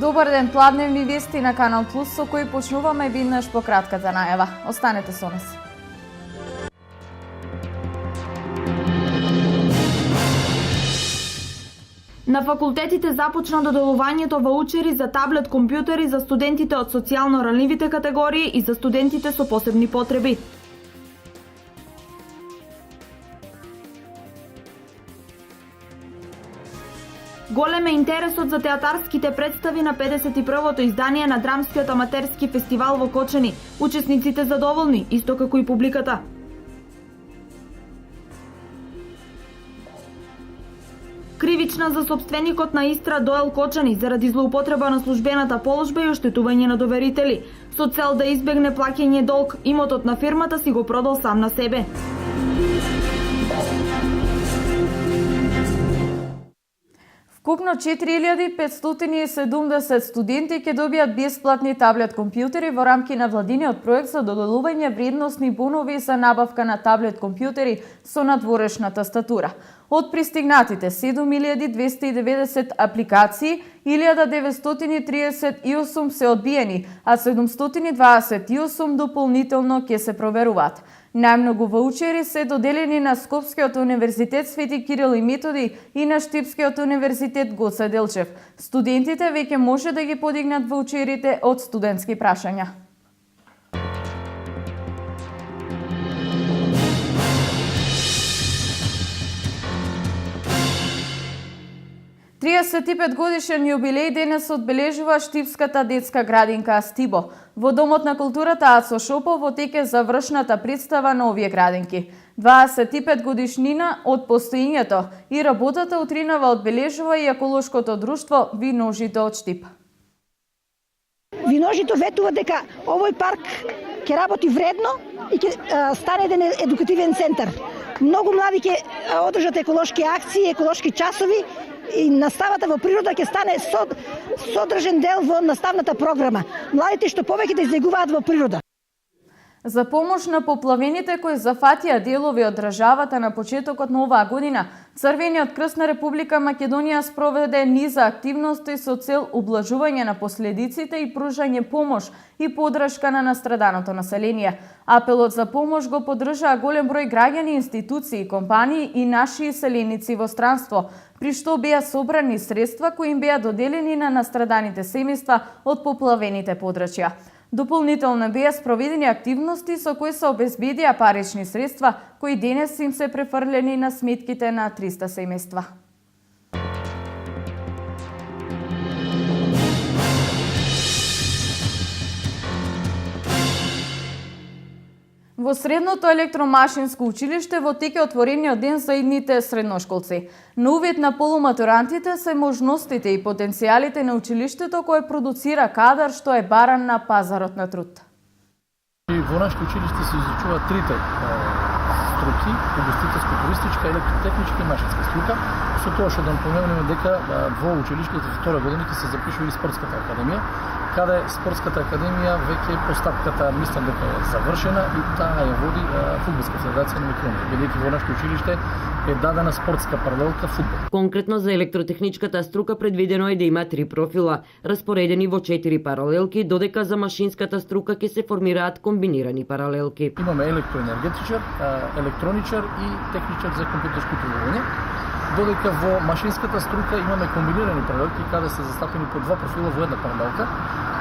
Добар ден, пладневни вести на Канал Плюс, со кои почнуваме веднаш по кратката најава. Останете со нас. На факултетите започна доделувањето ваучери за таблет компјутери за студентите од социјално ранливите категории и за студентите со посебни потреби. Голем е интересот за театарските представи на 51-то издание на Драмскиот аматерски фестивал во Кочани. Учесниците задоволни, исто како и публиката. Кривична за сопственикот на Истра Доел Кочани заради злоупотреба на службената положба и оштетување на доверители. Со цел да избегне плаќање долг, имотот на фирмата си го продал сам на себе. Вкупно 4570 студенти ќе добијат бесплатни таблет компјутери во рамки на владиниот проект за доделување вредносни бонови за набавка на таблет компјутери со надворешна тастатура. Од пристигнатите 7290 апликации, 1938 се одбиени, а 728 дополнително ќе се проверуваат. Најмногу ваучери се доделени на Скопскиот универзитет Свети Кирил и Методи и на Штипскиот универзитет Гоце Делчев. Студентите веќе може да ги подигнат ваучерите од студентски прашања. годишен јубилеј денес одбележува Штипската детска градинка Астибо. Во Домот на културата Ацо Шопов во теке завршната представа на овие градинки. 25 годишнина од постоењето и работата утринава одбележува и еколошкото друштво Виножите од Штип. Виножито ветува дека овој парк ќе работи вредно и ќе стане еден едукативен центар. Многу млади ќе одржат еколошки акции, еколошки часови и наставата во природа ќе стане содржен дел во наставната програма. Младите што повеќе да излегуваат во природа. За помош на поплавените кои зафатија делови од државата на почетокот на оваа година, Црвениот крст на Република Македонија спроведе низа активности со цел ублажување на последиците и пружање помош и поддршка на настраданото население. Апелот за помош го поддржаа голем број граѓани, институции, компании и наши иселеници во странство, при што беа собрани средства кои им беа доделени на настраданите семејства од поплавените подрачја. Дополнително беа спроведени активности со кои се обезбедија парични средства, кои денес им се префрлени на сметките на 300 семејства. Во Средното електромашинско училиште во теке отворениот ден за идните средношколци. Новиот на полуматурантите се можностите и потенцијалите на училиштето кое продуцира кадар што е баран на пазарот на труд. Во нашето училиште се изучуваат трите струки: угостителско-туристичка, електротехничка и машинска струка. Со тоа што да напоменеме дека во училиштето за втора година ќе се запишува и спортската академија, каде спортската академија веќе постапката мислам дека е завршена и таа ја води Фудбалска федерација на Македонија, бидејќи во нашето училиште е дадена спортска паралелка фудбал. Конкретно за електротехничката струка предвидено е да има 3 профила, распоредени во 4 паралелки, додека за машинската струка ќе се формираат комбинирани паралелки. Имаме електроенергетичар, електроничар и техничар за компјутерско управување, додека во машинската струка имаме комбинирани паралелки каде се застапени по 2 профила во една паралелка.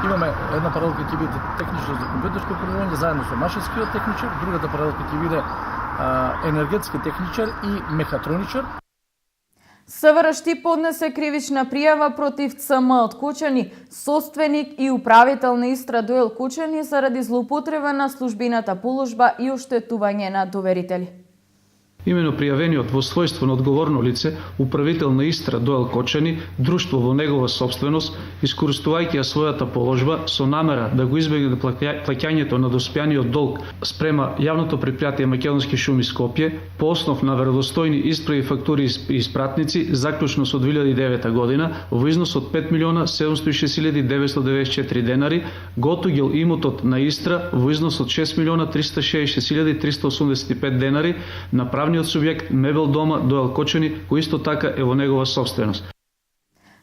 Имаме една паралелка ќе биде техничар за компјутерско управување заедно со машинскиот техничар, другата паралелка ќе биде енергетски техничар и мехатроничар. СВР Штип поднесе кривична пријава против ЦМ од Кочани, собственик и управител на Истра Доел Кочани заради злоупотреба на службената положба и оштетување на доверители. Имено пријавениот во својство на одговорно лице, управител на Истра Доел Кочани, друштво во негова собственост, искористувајќи својата положба со намера да го избегне плаќањето на доспјаниот долг спрема јавното предпријатие Македонски шуми Скопје, по основ на веродостојни исправи, фактури и испратници, заклучно со 2009 година, во износ од 5.706.994 денари, го отуѓил имотот на Истра во износ од 6.366.385 денари на правниот субјект Мебел дома Доел Кочани, кој исто така е во негова собственост.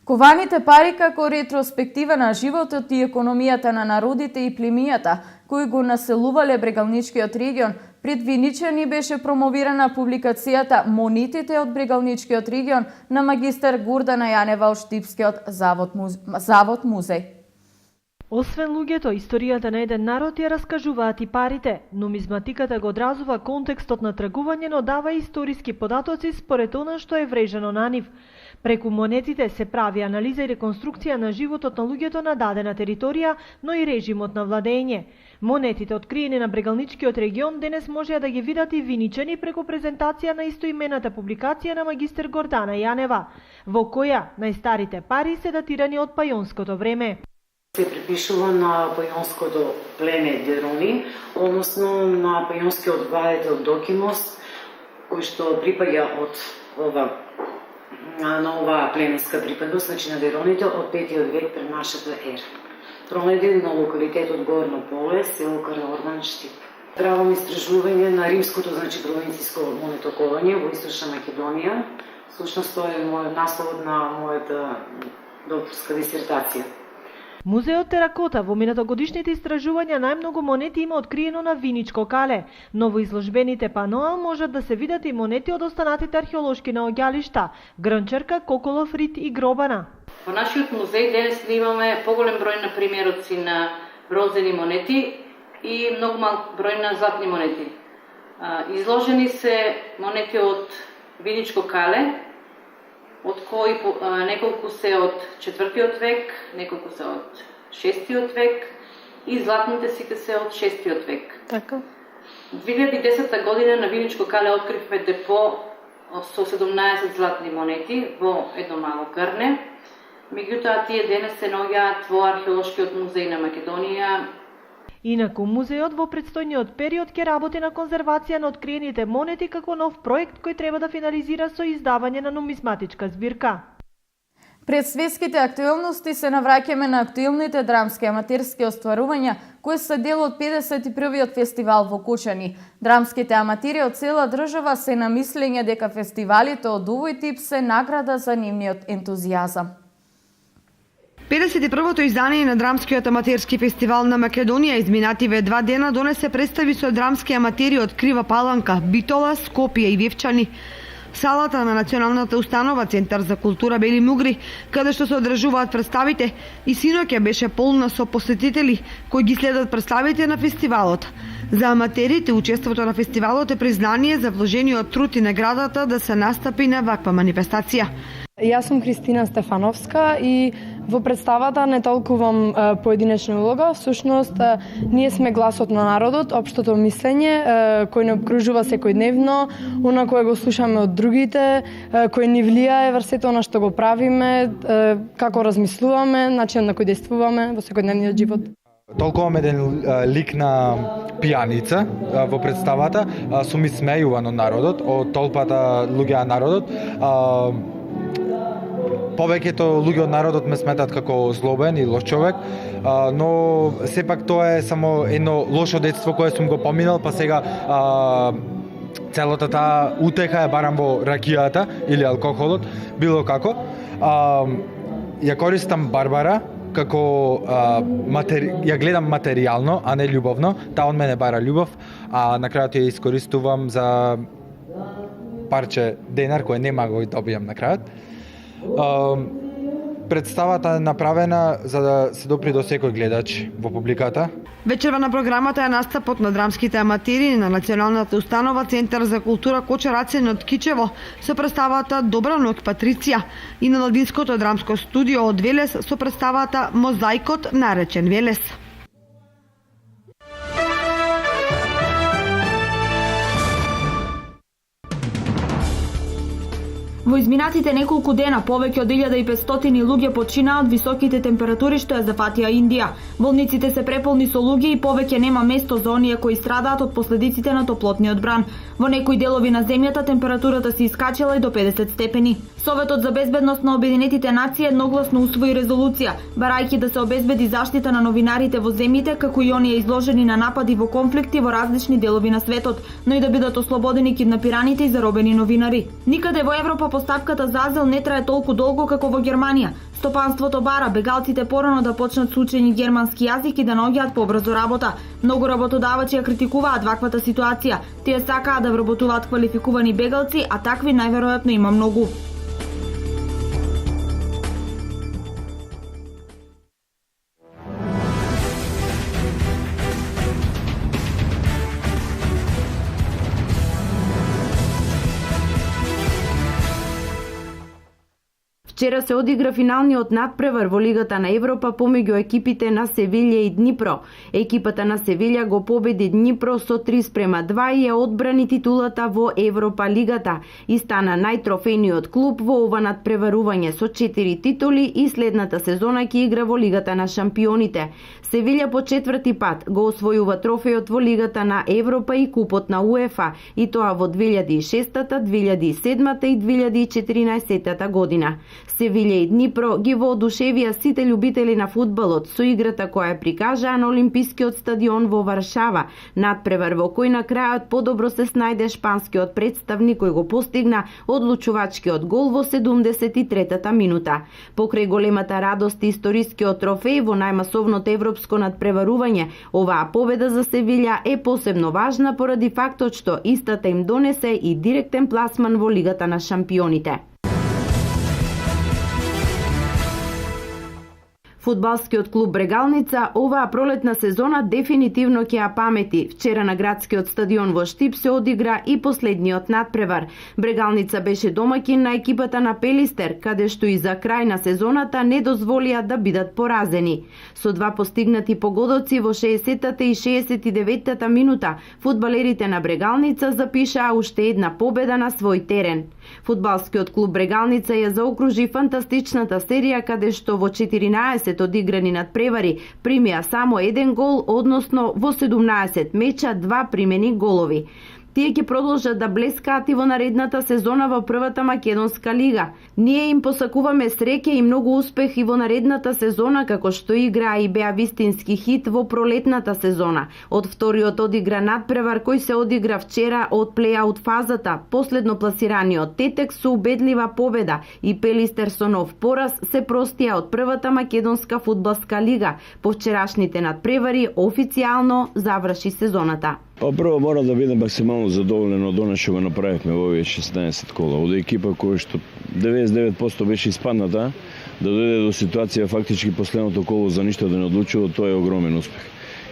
Кованите пари како ретроспектива на животот и економијата на народите и племијата кои го населувале Брегалничкиот регион, пред Виничани беше промовирана публикацијата Монетите од Брегалничкиот регион на магистар Гордана Јанева од Штипскиот завод музеј. Освен луѓето, историјата на еден народ ја раскажуваат и парите. Нумизматиката го одразува контекстот на тргување, но дава историски податоци според она што е врежено на нив. Преку монетите се прави анализа и реконструкција на животот на луѓето на дадена територија, но и режимот на владење. Монетите откриени на Брегалничкиот регион денес можеа да ги видат и виничани преку презентација на истоимената публикација на магистер Гордана Јанева, во која најстарите пари се датирани од пајонското време. Се припишува на пајонското племе Дерони, односно на пајонскиот владетел Докимос, кој што припаѓа на ова племенска припадност, значи на Дероните од 5 век пред нашата ера. Пронеден на локалитетот Горно поле, село Караордан, Штип. Правам истражување на римското, значи провинцијско монетоковање во Источна Македонија. Всушност тоа е насловот на мојата докторска дисертација. Музеот Теракота во минатогодишните истражувања најмногу монети има откриено на Виничко кале, но во изложбените паноа можат да се видат и монети од останатите археолошки наоѓалишта Грнчарка, Коколов рид и Гробана. Во нашиот музеј денес имаме поголем број на примероци на бронзени монети и многу мал број на златни монети. Изложени се монети од Виничко кале, од кои неколку се од 4 век, неколку се од 6 век и златните сите се од 6 век. Така. 2010 година на Виничко кале откривме депо со 17 златни монети во едно мало грне. Меѓутоа тие денес се наоѓаат во археолошкиот музеј на Македонија. Инаку музеот во предстојниот период ќе работи на конзервација на откриените монети како нов проект кој треба да финализира со издавање на нумизматичка збирка. Пред светските актуелности се навраќаме на актуелните драмски аматерски остварувања кои се дел од 51-виот фестивал во Кочани. Драмските аматери од цела држава се на мислење дека фестивалите од овој тип се награда за нивниот ентузијазам. 51-то издание на Драмскиот аматерски фестивал на Македонија изминативе 2 дена донесе представи со драмски аматери од Крива Паланка, Битола, Скопје и Вевчани. Салата на Националната установа Центар за култура Бели Мугри, каде што се одржуваат представите, и синоќа беше полна со посетители кои ги следат представите на фестивалот. За аматерите, учеството на фестивалот е признание за вложениот труд и наградата да се настапи на ваква манифестација. Јас сум Христина Стефановска и во представата не толкувам поединечна улога, всушност ние сме гласот на народот, општото мислење кој не обкружува секојдневно, она кое го слушаме од другите, кој ни влијае врз сето она што го правиме, како размислуваме, начинот на кој действуваме во секојдневниот живот. Толкувам еден лик на пијаница во представата, сум исмејуван од народот, од толпата луѓе на народот. Повеќето луѓе од народот ме сметат како злобен и лош човек, но сепак тоа е само едно лошо детство кое сум го поминал, па сега целата таа утеха е барам во ракијата или алкохолот, било како. Ја користам Барбара како ја гледам материјално, а не љубовно. Таа од мене бара љубов, а на крајот ја искористувам за парче денар кој нема го добијам на крајот. Представата е направена за да се допри до секој гледач во публиката. Вечерва на програмата е настапот на драмските аматери на Националната установа Центар за култура Коча Рацен од Кичево со представата Добра ноќ Патриција и на Ладинското драмско студио од Велес со представата Мозаикот наречен Велес. Во изминатите неколку дена повеќе од 1500 луѓе починаа од високите температури што ја зафатија Индија. Болниците се преполни со луѓе и повеќе нема место за оние кои страдаат од последиците на топлотниот бран. Во некои делови на земјата температурата се искачела и до 50 степени. Советот за безбедност на Обединетите нации едногласно усвои резолуција, барајќи да се обезбеди заштита на новинарите во земјите, како и оние изложени на напади во конфликти во различни делови на светот, но и да бидат ослободени киднапираните и заробени новинари. Никаде во Европа поставката за азил не трае толку долго како во Германија. Стопанството бара бегалците порано да почнат со учење германски јазик и да наоѓаат побрзо работа. Многу работодавачи ја критикуваат ваквата ситуација. Тие сакаат да вработуваат квалификувани бегалци, а такви најверојатно има многу. Вчера се одигра финалниот надпревар во Лигата на Европа помеѓу екипите на Севилја и Днипро. Екипата на Севилја го победи Днипро со 3:2 и ја одбрани титулата во Европа Лигата и стана најтрофејниот клуб во ова надпреварување со 4 титули и следната сезона ќе игра во Лигата на шампионите. Севилја по 4ти пат го освојува трофејот во Лигата на Европа и купот на УЕФА, и тоа во 2006, 2007 и 2014 година. Севилја и Днипро ги воодушевија сите љубители на фудбалот со играта која ја прикажаа на Олимпискиот стадион во Варшава, надпревар во кој на крајот подобро се снајде шпанскиот представник кој го постигна одлучувачкиот гол во 73-та минута. Покрај големата радост и историскиот трофеј во најмасовното европско надпреварување, оваа победа за Севилја е посебно важна поради фактот што истата им донесе и директен пласман во Лигата на шампионите. Фудбалскиот клуб Брегалница оваа пролетна сезона дефинитивно ќе ја памети. Вчера на градскиот стадион во Штип се одигра и последниот надпревар. Брегалница беше домаќин на екипата на Пелистер, каде што и за крај на сезоната не дозволија да бидат поразени. Со два постигнати погодоци во 60-та и 69-та минута, фудбалерите на Брегалница запишаа уште една победа на свој терен. Фудбалскиот клуб Брегалница ја заокружи фантастичната серија каде што во 14 одиграни надпревари примија само еден гол, односно во 17 меча 2 примени голови. Тие ќе продолжат да блескаат и во наредната сезона во првата македонска лига. Ние им посакуваме среќа и многу успех и во наредната сезона, како што играа и беа вистински хит во пролетната сезона. Од вториот одигра надпревар кој се одигра вчера од плејаут фазата, последно пласираниот Тетек со убедлива победа и Пелистер со нов пораз се простија од првата македонска фудбалска лига. По вчерашните надпревари официјално заврши сезоната. Прво мора да бидам максимално задоволен од она што го направивме во овие 16 кола. Од екипа која што 99% беше испадната, да дојде до ситуација фактички последното коло за ништо да не одлучува, тоа е огромен успех.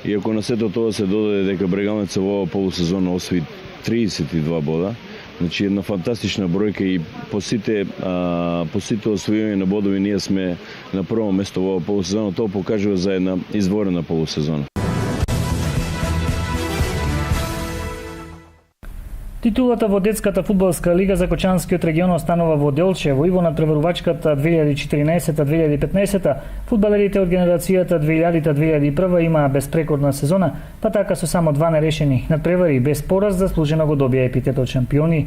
И ако на сето тоа се додаде дека Брегалница во ова полусезона освои 32 бода, значи една фантастична бројка и по сите освојување на бодови ние сме на прво место во ова полусезона, тоа покажува за една изворена полусезона. Титулата во детската фудбалска лига за Кочанскиот регион останува во Делчево и во надпреварувачката 2014-2015 фудбалерите од генерацијата 2000-2001 имаа безпрекорна сезона, па така со само 2 нерешени надпревари без пораз заслужено го добија епитетот шампиони.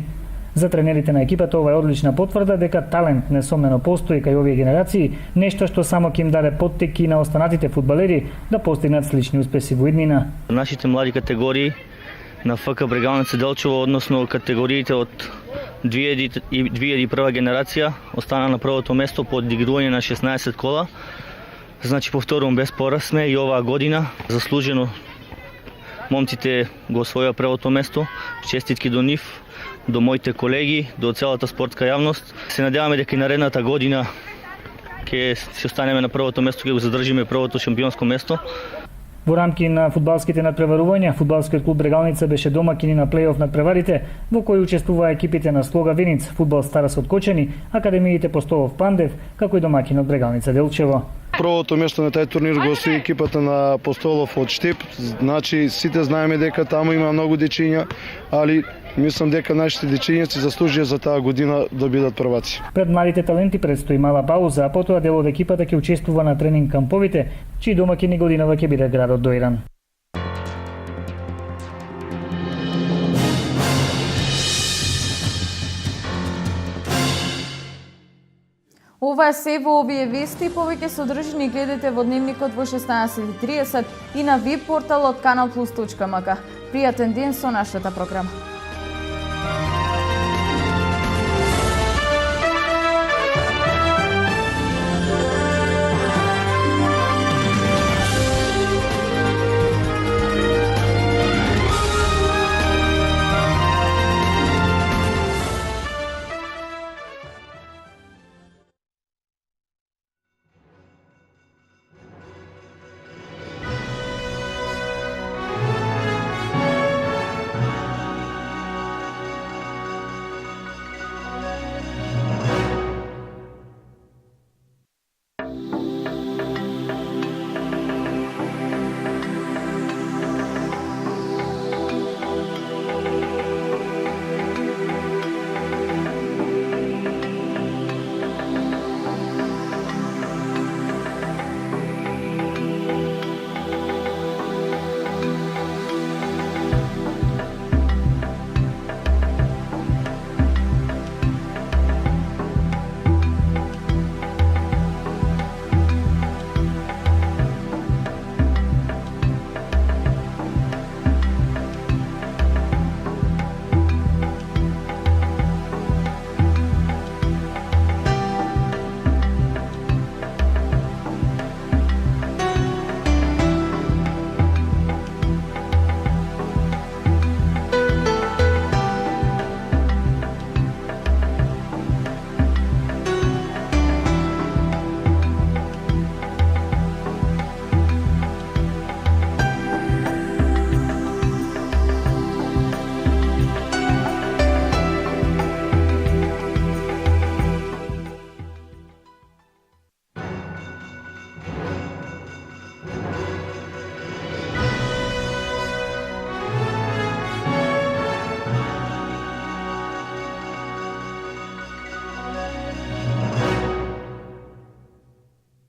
За тренерите на екипата ова е одлична потврда дека талент несомнено постои кај овие генерации, нешто што само ќе им даде поттеки на останатите фудбалери да постигнат слични успеси во иднина. Нашите млади категории на ФК Брегалница Делчево, односно категориите од 2000 и 2001 генерација, остана на првото место по одигрување на 16 кола. Значи повторувам, без пораз сме и оваа година заслужено момците го освоја првото место. Честитки до нив, до моите колеги, до целата спортска јавност. Се надеваме дека и наредната година ќе останеме на првото место, ќе го задржиме првото шампионско место. Во рамки на фудбалските надпреварувања, фудбалскиот клуб Брегалница беше домакини на плејоф надпреварите, во кои учествуваа екипите на Слога Виниц, фудбал Старас од Кочани, академиите Постолов Пандев, како и домакин од Брегалница Делчево. Првото место на тај турнир го освои екипата на Постолов од Штип. Значи сите знаеме дека таму има многу дечиња, али мислам дека нашите дечиња си заслужија за таа година да бидат прваци. Пред младите таленти предстои мала пауза, а потоа дел од екипата ќе учествува на тренинг камповите, чии домакини годинава ќе биде градот Доиран. Ова е се во овие вести, повеќе содржини гледате во Дневникот во 16:30 и на веб порталот kanalplus.mk. Пријатен ден со нашата програма.